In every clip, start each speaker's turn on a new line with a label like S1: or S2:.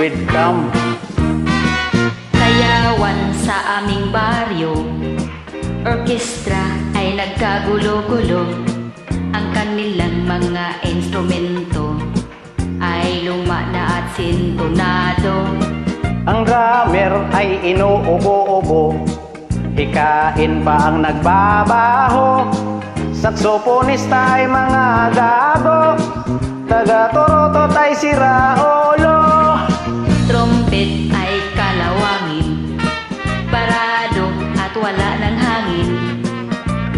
S1: with drum.
S2: Sayawan sa aming baryo, orkestra ay nagkagulo-gulo. Ang kanilang mga instrumento ay luma na at sintonado.
S1: Ang drummer ay inuubo-ubo, hikain pa ang nagbabaho. Saksoponista ay mga gago, taga-torotot ay si Raolo.
S2: Trumpet ay kalawangin, parado at wala ng hangin.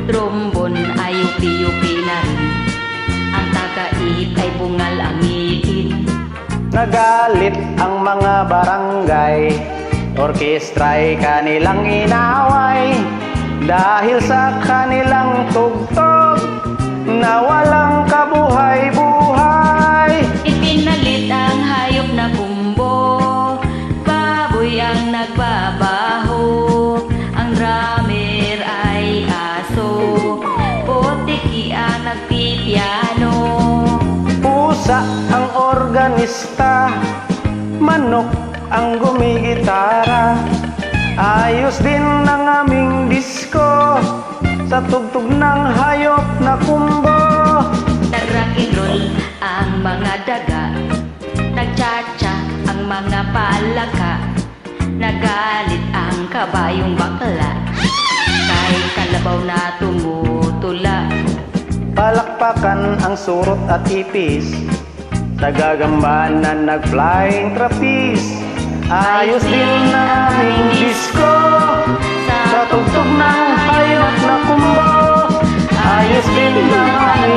S2: Trombon ay upi-upi na rin, ang taga-ihip ay bungal ang ngipin.
S1: Nagalit ang mga barangay, orkestra'y kanilang inaway. Dahil sa kanilang tugtog na walang kabuhay-buhay.
S2: Ipinalit ang hayop na kumbo, baboy ang nagbabaho. Ang drummer ay aso, potiki ang nagpipiano.
S1: Pusa ang organista, manok ang gumigitara. Ayos din ang aming disco sa tugtog ng hayop na kumbo.
S2: Nag-rock and roll ang mga daga, nagchacha ang mga palaka. Nagalit ang kabayong bakla, kahit kalabaw na tumutula.
S1: Palakpakan ang surot at ipis, tagagambanan nag-flying trapeze. Ayos din na aming disco sa tugtog ng hayop na kumbo. Ayos din na aming